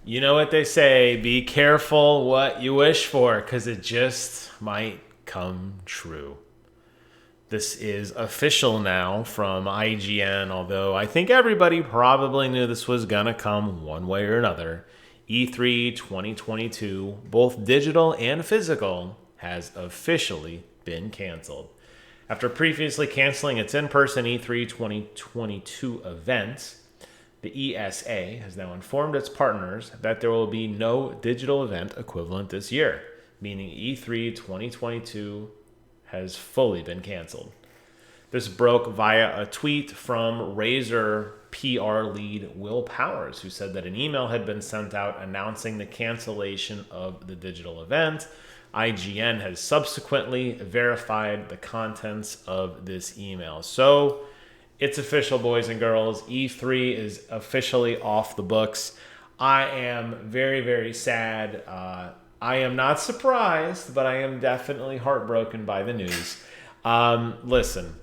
You know what they say, be careful what you wish for, because it just might come true. This is official now from IGN, although I think everybody probably knew this was going to come one way or another. E3 2022, both digital and physical, has officially been canceled. After previously canceling its in-person E3 2022 event, the ESA has now informed its partners that there will be no digital event equivalent this year, meaning E3 2022 has fully been canceled. This broke via a tweet from Razer PR lead Will Powers, who said that an email had been sent out announcing the cancellation of the digital event. IGN has subsequently verified the contents of this email. So it's official, boys and girls. E3 is officially off the books. I am very, very sad. I am not surprised, but I am definitely heartbroken by the news. Listen,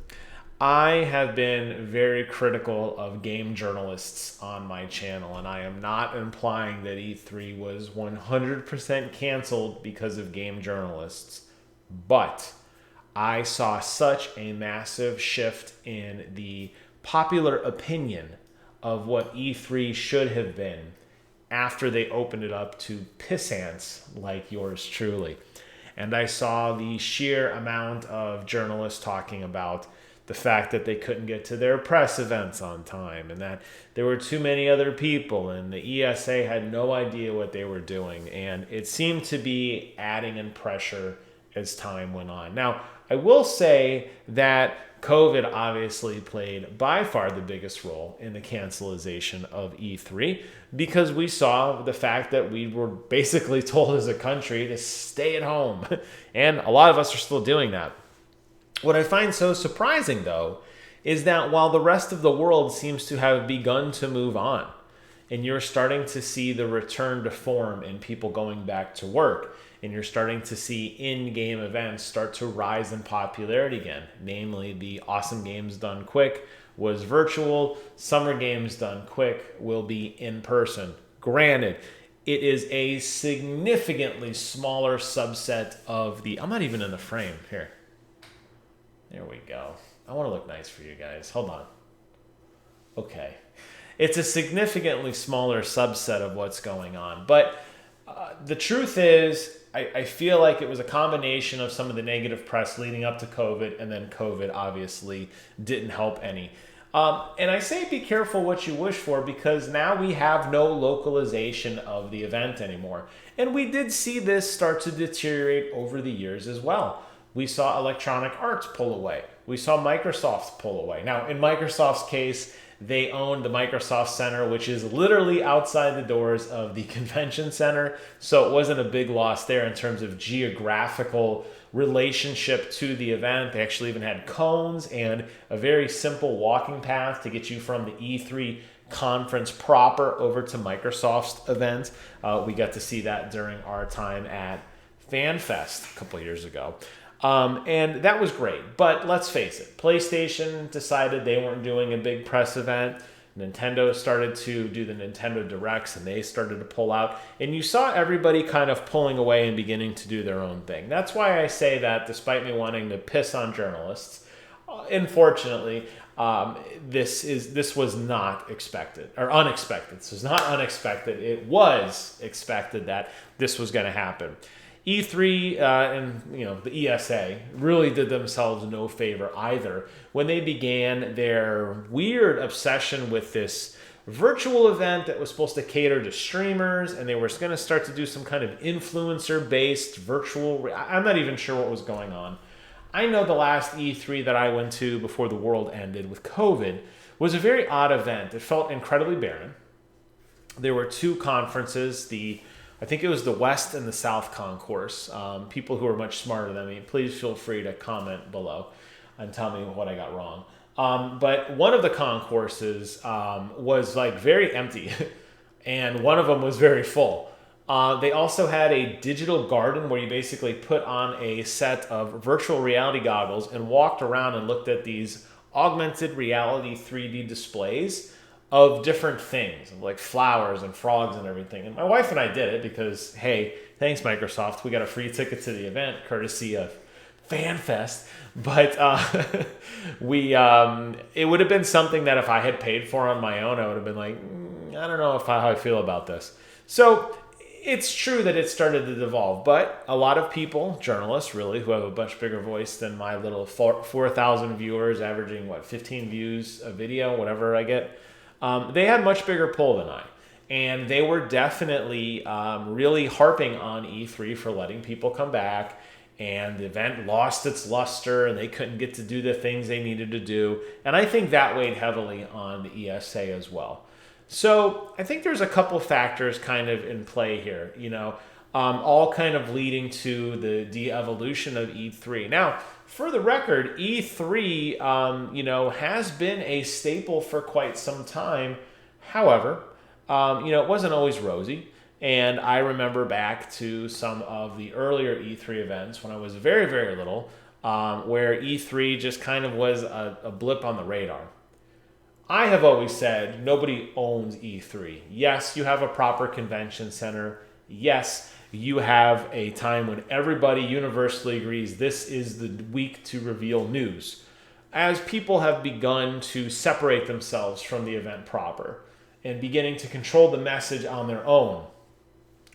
I have been very critical of game journalists on my channel, and I am not implying that E3 was 100% canceled because of game journalists. But I saw such a massive shift in the popular opinion of what E3 should have been after they opened it up to pissants like yours truly. And I saw the sheer amount of journalists talking about the fact that they couldn't get to their press events on time and that there were too many other people and the ESA had no idea what they were doing. And it seemed to be adding in pressure as time went on. Now, I will say that COVID obviously played by far the biggest role in the cancelization of E3 because we saw the fact that we were basically told as a country to stay at home. And a lot of us are still doing that. What I find so surprising, though, is that while the rest of the world seems to have begun to move on, and you're starting to see the return to form in people going back to work, and you're starting to see in-game events start to rise in popularity again, namely the Awesome Games Done Quick was virtual, Summer Games Done Quick will be in person. Granted, it is a significantly smaller subset of the... I'm not even in the frame. Here. There we go. I want to look nice for you guys. Hold on. Okay. It's a significantly smaller subset of what's going on. But the truth is, I feel like it was a combination of some of the negative press leading up to COVID, and then COVID obviously didn't help any. And I say be careful what you wish for because now we have no localization of the event anymore. And we did see this start to deteriorate over the years as well. We saw Electronic Arts pull away. We saw Microsoft pull away. Now, in Microsoft's case, they owned the Microsoft Center, which is literally outside the doors of the convention center. So it wasn't a big loss there in terms of geographical relationship to the event. They actually even had cones and a very simple walking path to get you from the E3 conference proper over to Microsoft's event. We got to see that during our time at FanFest a couple of years ago. And that was great. But let's face it, PlayStation decided they weren't doing a big press event. Nintendo started to do the Nintendo Directs and they started to pull out. And you saw everybody kind of pulling away and beginning to do their own thing. That's why I say that despite me wanting to piss on journalists, unfortunately, this was not expected or unexpected. This was not unexpected. It was expected that this was going to happen. E3 and the ESA really did themselves no favor either when they began their weird obsession with this virtual event that was supposed to cater to streamers, and they were going to start to do some kind of influencer-based virtual... I'm not even sure what was going on. I know the last E3 that I went to before the world ended with COVID was a very odd event. It felt incredibly barren. There were two conferences, I think it was the West and the South concourse. People who are much smarter than me, please feel free to comment below and tell me what I got wrong. But one of the concourses was like very empty and one of them was very full. They also had a digital garden where you basically put on a set of virtual reality goggles and walked around and looked at these augmented reality 3D displays of different things, like flowers and frogs and everything. And my wife and I did it because, hey, thanks Microsoft, we got a free ticket to the event courtesy of FanFest. But we it would have been something that if I had paid for on my own, I would have been like, I don't know how I feel about this. So it's true that it started to devolve, but a lot of people, journalists really, who have a much bigger voice than my little 4,000 viewers, averaging 15 views a video, whatever I get, they had much bigger pull than I. And they were definitely really harping on E3 for letting people come back. And the event lost its luster and they couldn't get to do the things they needed to do. And I think that weighed heavily on the ESA as well. So I think there's a couple factors kind of in play here, all kind of leading to the de-evolution of E3. Now, for the record, E3, has been a staple for quite some time. However, it wasn't always rosy. And I remember back to some of the earlier E3 events when I was very, very little, where E3 just kind of was a blip on the radar. I have always said nobody owns E3. Yes, you have a proper convention center. Yes, you have a time when everybody universally agrees this is the week to reveal news. As people have begun to separate themselves from the event proper and beginning to control the message on their own,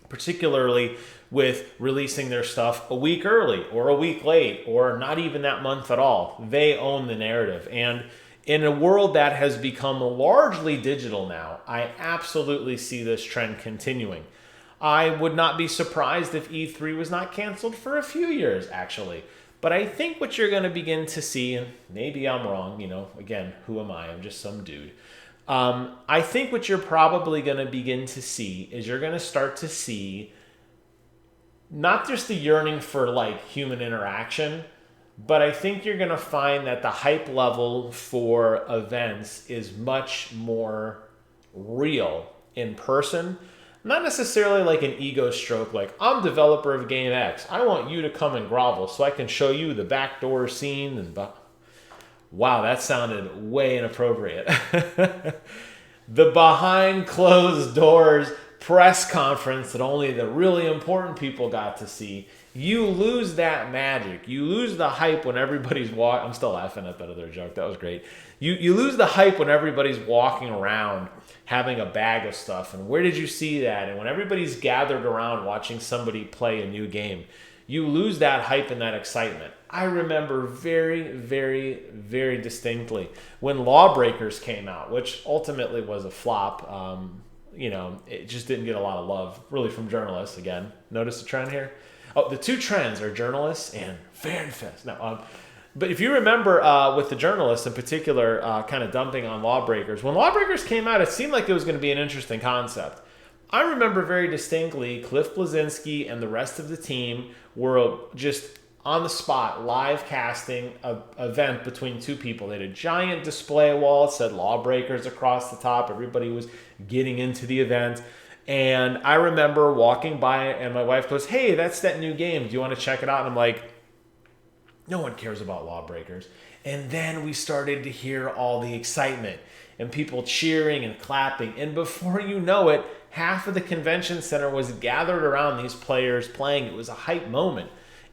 particularly with releasing their stuff a week early or a week late or not even that month at all. They own the narrative. And in a world that has become largely digital now, I absolutely see this trend continuing. I would not be surprised if E3 was not canceled for a few years, actually. But I think what you're going to begin to see, and maybe I'm wrong, again, who am I? I'm just some dude. I think what you're probably going to begin to see is you're going to start to see not just the yearning for human interaction, but I think you're going to find that the hype level for events is much more real in person. Not necessarily like an ego stroke, like I'm developer of game X. I want you to come and grovel so I can show you the backdoor scene and wow, that sounded way inappropriate. The behind closed doors press conference that only the really important people got to see. You lose that magic. You lose the hype when everybody's walking. I'm still laughing at that other joke. That was great. You lose the hype when everybody's walking around having a bag of stuff. And where did you see that? And when everybody's gathered around watching somebody play a new game, you lose that hype and that excitement. I remember very, very, very distinctly when Lawbreakers came out, which ultimately was a flop. It just didn't get a lot of love, really, from journalists. Again, notice the trend here? Oh, the two trends are journalists and FanFest. No, but if you remember with the journalists in particular kind of dumping on Lawbreakers, when Lawbreakers came out, it seemed like it was going to be an interesting concept. I remember very distinctly Cliff Bleszinski and the rest of the team were just on the spot live casting an event between two people. They had a giant display wall. It said Lawbreakers across the top. Everybody was getting into the event. And I remember walking by and my wife goes, hey, that's that new game. Do you want to check it out? And I'm like, no one cares about Lawbreakers. And then we started to hear all the excitement and people cheering and clapping. And before you know it, half of the convention center was gathered around these players playing. It was a hype moment.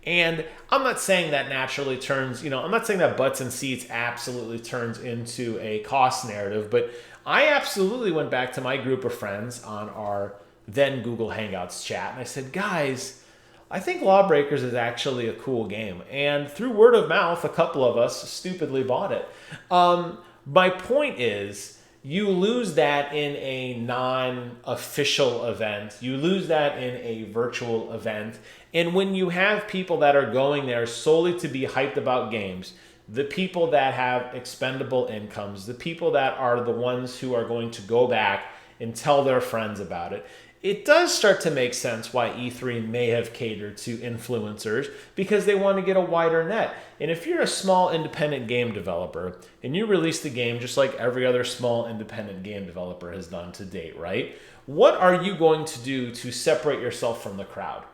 And I'm not saying that naturally turns, I'm not saying that butts and seats absolutely turns into a cost narrative, but I absolutely went back to my group of friends on our then Google Hangouts chat, and I said, guys, I think Lawbreakers is actually a cool game. And through word of mouth, a couple of us stupidly bought it. My point is, you lose that in a non-official event. You lose that in a virtual event. And when you have people that are going there solely to be hyped about games, the people that have expendable incomes, the people that are the ones who are going to go back and tell their friends about it, it does start to make sense why E3 may have catered to influencers because they want to get a wider net. And if you're a small independent game developer and you release the game just like every other small independent game developer has done to date, right? What are you going to do to separate yourself from the crowd?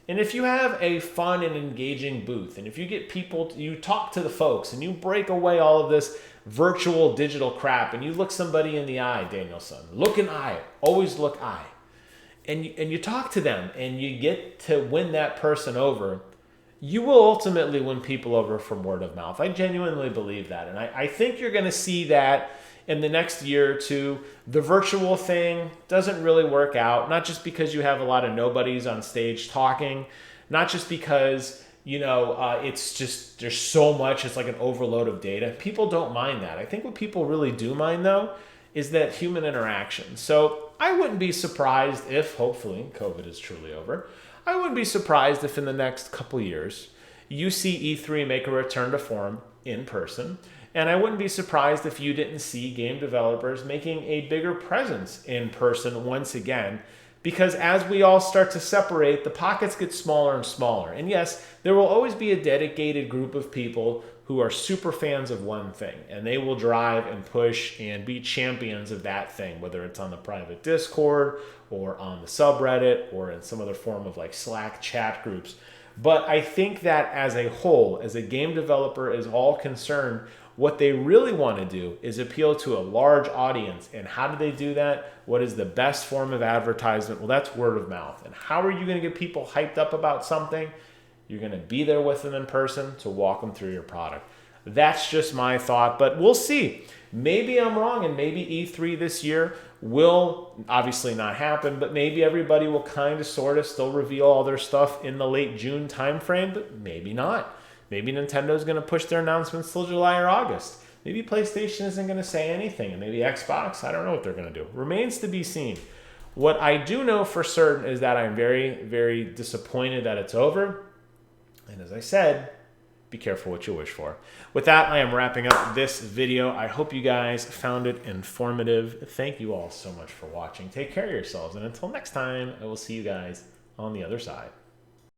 And if you have a fun and engaging booth, and if you get people, you talk to the folks, and you break away all of this virtual digital crap, and you look somebody in the eye, Danielson, look in eye, always look eye, and you talk to them, and you get to win that person over, you will ultimately win people over from word of mouth. I genuinely believe that. And I think you're going to see that in the next year or two. The virtual thing doesn't really work out, not just because you have a lot of nobodies on stage talking, not just because, it's just, there's so much, it's like an overload of data. People don't mind that. I think what people really do mind, though, is that human interaction. So I wouldn't be surprised if, hopefully, COVID is truly over, I wouldn't be surprised if in the next couple years you see E3 make a return to form in person. And I wouldn't be surprised if you didn't see game developers making a bigger presence in person once again. Because as we all start to separate, the pockets get smaller and smaller. And yes, there will always be a dedicated group of people who are super fans of one thing. And they will drive and push and be champions of that thing, whether it's on the private Discord or on the subreddit or in some other form of like Slack chat groups. But I think that as a whole, as a game developer is all concerned, what they really want to do is appeal to a large audience. And how do they do that? What is the best form of advertisement? Well, that's word of mouth. And how are you going to get people hyped up about something? You're going to be there with them in person to walk them through your product. That's just my thought, but we'll see. Maybe I'm wrong, and maybe E3 this year will obviously not happen, but maybe everybody will kind of sort of still reveal all their stuff in the late June timeframe, but maybe not. Maybe Nintendo's going to push their announcements till July or August. Maybe PlayStation isn't going to say anything, and maybe Xbox, I don't know what they're going to do. Remains to be seen. What I do know for certain is that I'm very, very disappointed that it's over. And as I said, be careful what you wish for. With that, I am wrapping up this video. I hope you guys found it informative. Thank you all so much for watching. Take care of yourselves. And until next time, I will see you guys on the other side.